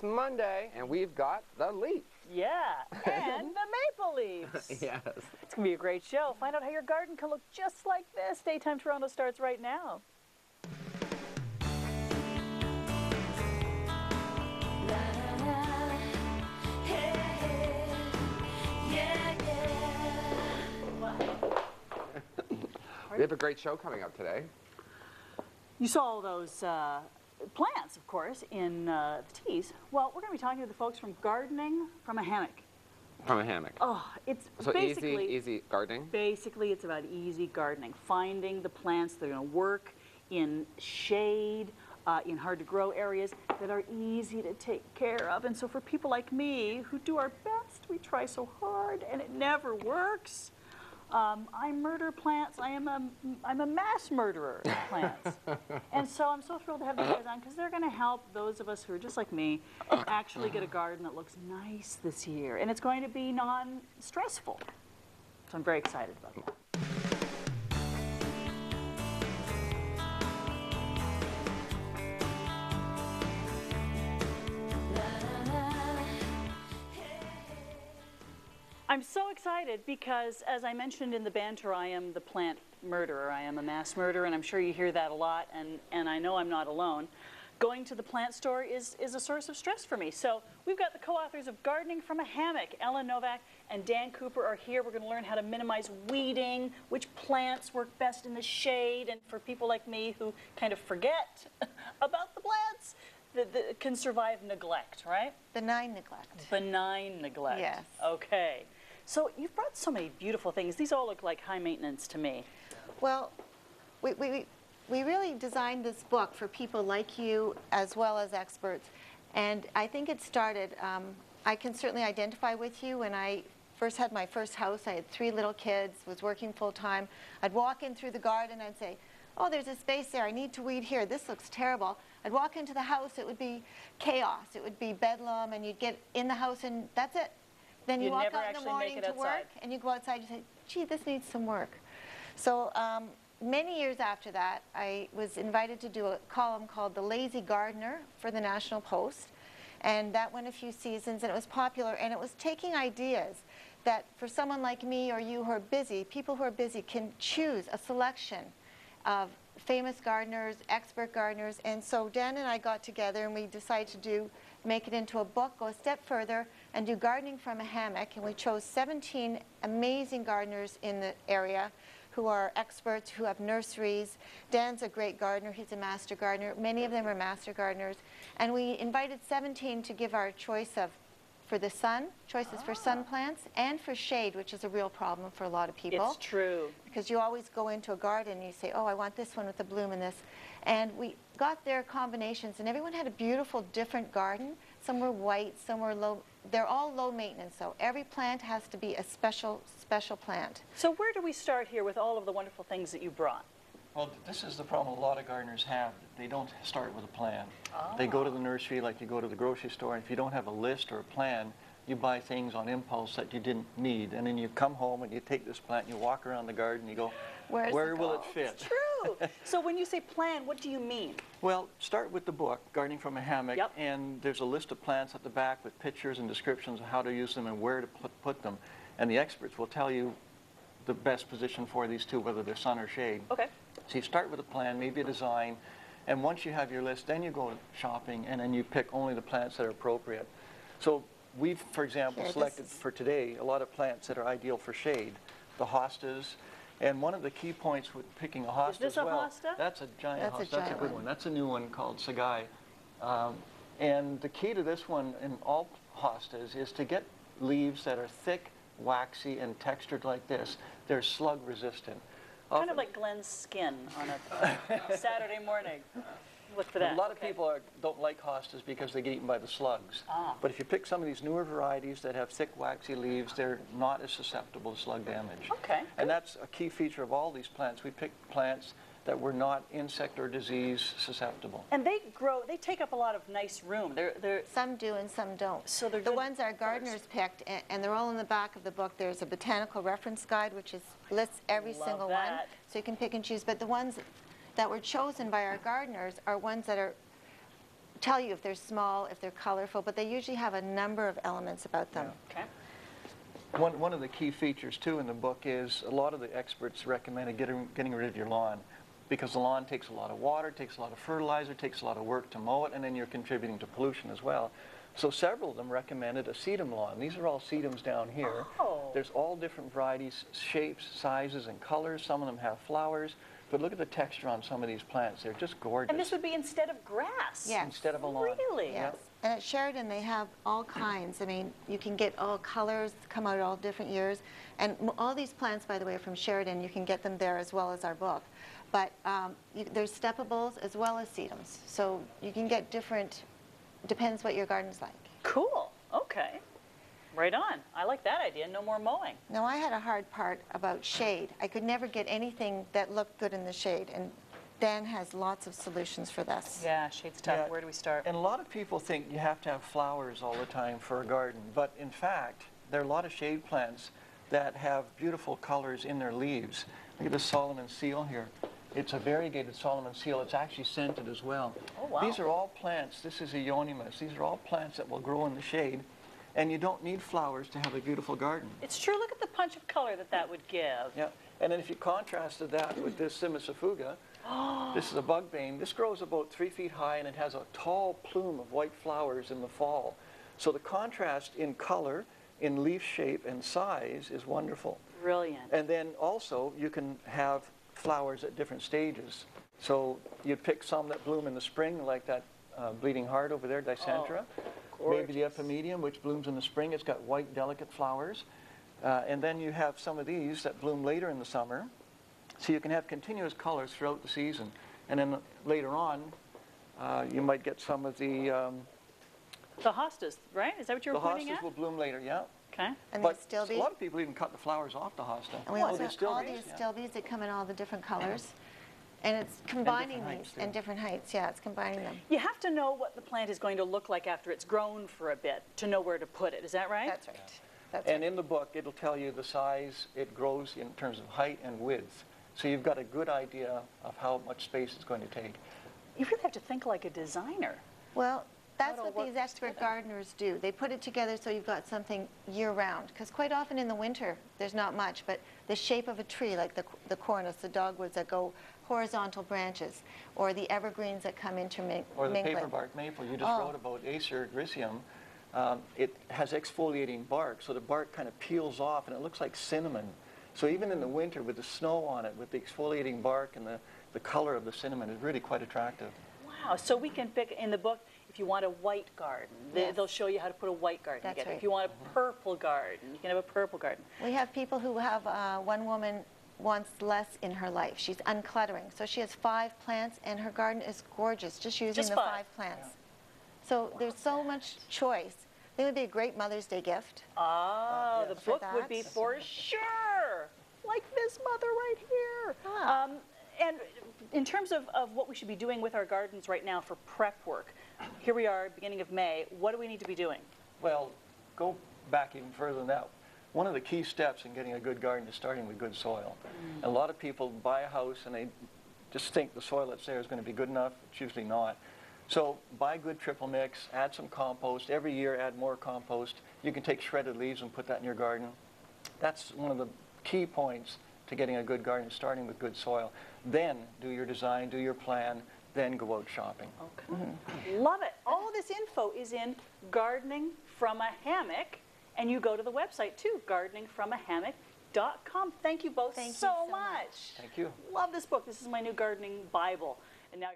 It's Monday, and we've got the leaf. Yeah, and the maple leaves. Yes. It's going to be a great show. Find out how your garden can look just like this. Daytime Toronto starts right now. We have a great show coming up today. You saw all those plants, of course, in the teas. Well, we're going to be talking to the folks from Gardening from a Hammock. From a hammock. Oh, it's So basically easy gardening? Basically, it's about easy gardening. Finding the plants that are going to work in shade, in hard-to-grow areas that are easy to take care of. And so for people like me who do our best, we try so hard, and it never works. I murder plants. I'm a mass murderer of plants. And so I'm so thrilled to have these guys on because they're going to help those of us who are just like me actually get a garden that looks nice this year. And it's going to be non-stressful. So I'm very excited about that. I'm so excited because, as I mentioned in the banter, I am the plant murderer. I am a mass murderer, and I'm sure you hear that a lot, and I know I'm not alone. Going to the plant store is a source of stress for me. So we've got the co-authors of Gardening from a Hammock. Novack and Dan Cooper are here. We're going to learn how to minimize weeding, which plants work best in the shade, and for people like me who kind of forget about the plants that can survive neglect, right? Benign neglect. Benign neglect. Yes. Okay. So you've brought so many beautiful things. These all look like high maintenance to me. Well, we really designed this book for people like you as well as experts. And I think it started, I can certainly identify with you. When I first had my first house, I had 3 little kids, was working full time. I'd walk in through the garden, I'd say, oh, there's a space there, I need to weed here, this looks terrible. I'd walk into the house, it would be chaos, it would be bedlam, and you'd get in the house and that's it. Then you walk out in the morning to work, and you go outside and say, gee, this needs some work. So many years after that, I was invited to do a column called The Lazy Gardener for the National Post, and that went a few seasons, and it was popular, and it was taking ideas that for someone like me or you who are busy, people who are busy can choose a selection of famous gardeners, expert gardeners, and so Dan and I got together and we decided to make it into a book, go a step further, and do Gardening from a Hammock, and we chose 17 amazing gardeners in the area who are experts, who have nurseries. Dan's a great gardener, he's a master gardener, many of them are master gardeners, and we invited 17 to give our choice of for the sun, choices for sun plants, and for shade, which is a real problem for a lot of people. It's true. Because you always go into a garden and you say, oh, I want this one with the bloom and this. And we got their combinations, and everyone had a beautiful, different garden. Some were white, some were low. They're all low maintenance, so every plant has to be a special plant. So where do we start here with all of the wonderful things that you brought? Well, this is the problem a lot of gardeners have. They don't start with a plan. They go to the nursery like you go to the grocery store, and if you don't have a list or a plan, you buy things on impulse that you didn't need. And then you come home and you take this plant and you walk around the garden and you go, where will it fit? It's true. So when you say plan, what do you mean? Well, start with the book, Gardening from a Hammock, Yep. and there's a list of plants at the back with pictures and descriptions of how to use them and where to put them. And the experts will tell you the best position for these two, whether they're sun or shade. Okay. So you start with a plan, maybe a design, and once you have your list, then you go shopping and then you pick only the plants that are appropriate. So we've, for example, selected for today a lot of plants that are ideal for shade, the hostas, and one of the key points with picking a hosta Is this as well, a hosta? that's a giant That's hosta, a that's a giant good one. one. That's a new one called Sagai. And the key to this one in all hostas is to get leaves that are thick, waxy, and textured like this. They're slug resistant. Kind of like Glenn's skin on a Saturday morning. Look for that. A lot of people don't like hostas because they get eaten by the slugs. But if you pick some of these newer varieties that have thick, waxy leaves, they're not as susceptible to slug damage. Okay. And that's a key feature of all these plants. We picked plants that were not insect or disease susceptible. And they take up a lot of nice room. They're Some do and some don't. So they're the good ones our gardeners picked, and they're all in the back of the book. There's a botanical reference guide which lists every Love single that. one, so you can pick and choose. But the ones that were chosen by our gardeners are ones that are tell you if they're small, if they're colorful, but they usually have a number of elements about them. Okay. One of the key features, too, in the book is a lot of the experts recommended getting rid of your lawn because the lawn takes a lot of water, takes a lot of fertilizer, takes a lot of work to mow it, and then you're contributing to pollution as well. So several of them recommended a sedum lawn. These are all sedums down here. Oh. There's all different varieties, shapes, sizes, and colors. Some of them have flowers. But look at the texture on some of these plants. They're just gorgeous. And this would be instead of grass? Yes. Instead of a lawn. Really? Yes. And at Sheridan, they have all kinds. I mean, you can get all colors, come out all different years. And all these plants, by the way, are from Sheridan. You can get them there as well as our book. But there's steppables as well as sedums. So you can get different, depends what your garden's like. Cool. Okay. Right on. I like that idea. No more mowing. Now, I had a hard part about shade. I could never get anything that looked good in the shade. And Dan has lots of solutions for this. Yeah, shade's tough. Yeah. Where do we start? And a lot of people think you have to have flowers all the time for a garden. But in fact, there are a lot of shade plants that have beautiful colors in their leaves. Look at this Solomon seal here. It's a variegated Solomon seal. It's actually scented as well. Oh, wow. These are all plants. This is a Euonymus. These are all plants that will grow in the shade. And you don't need flowers to have a beautiful garden. It's true. Look at the punch of color that would give. Yeah. And then if you contrasted that with this Simicifuga, this is a bugbane. This grows about 3 feet high, and it has a tall plume of white flowers in the fall. So the contrast in color, in leaf shape, and size is wonderful. Brilliant. And then also, you can have flowers at different stages. So you'd pick some that bloom in the spring, like that bleeding heart over there, Dicentra. Maybe the epimedium, which blooms in the spring. It's got white, delicate flowers. And then you have some of these that bloom later in the summer. So you can have continuous colors throughout the season. And then later on, you might get some of the hostas, right? Is that what you were pointing hostas at? will bloom later, yeah. Okay. And But the a astilbes. lot of people even cut the flowers off the hosta. And we Oh, also the have all the astilbes, yeah. astilbes that come in all the different colors. And it's combining different heights, these, too. and different heights, yeah, it's combining them. You have to know what the plant is going to look like after it's grown for a bit to know where to put it. Is that right? That's right. That's And right. in the book, it'll tell you the size it grows in terms of height and width. So you've got a good idea of how much space it's going to take. You really have to think like a designer. Well, that's it'll what work these expert gardeners do. They put it together so you've got something year-round. Because quite often in the winter, there's not much, but the shape of a tree, like the cornice, the dogwoods that go horizontal branches, or the evergreens that come intermingling. Or the paperbark maple you just wrote about, Acer griseum. It has exfoliating bark, so the bark kind of peels off, and it looks like cinnamon. So even in the winter, with the snow on it, with the exfoliating bark and the color of the cinnamon, is really quite attractive. Wow. So we can pick in the book, if you want a white garden, Yes. they'll show you how to put a white garden That's together. right. If you want a purple garden, you can have a purple garden. We have people who have, one woman wants less in her life. She's uncluttering. So she has 5 plants, and her garden is gorgeous, just using Just the 5. 5 plants. So there's so much choice. I think it would be a great Mother's Day gift. Oh, the For book would that. be for sure. Like this mother right here. Ah. And in terms of what we should be doing with our gardens right now for prep work, here we are, beginning of May. What do we need to be doing? Well, go back even further than that. One of the key steps in getting a good garden is starting with good soil. A lot of people buy a house and they just think the soil that's there is going to be good enough. It's usually not. So buy good triple mix, add some compost. Every year add more compost. You can take shredded leaves and put that in your garden. That's one of the key points to getting a good garden, starting with good soil. Then do your design, do your plan, then go out shopping. Okay. Love it. All of this info is in Gardening from a Hammock, and you go to the website too, gardeningfromahammock.com. Thank you both Thank you so so much. much. Thank you. Love this book. This is my new gardening Bible. And now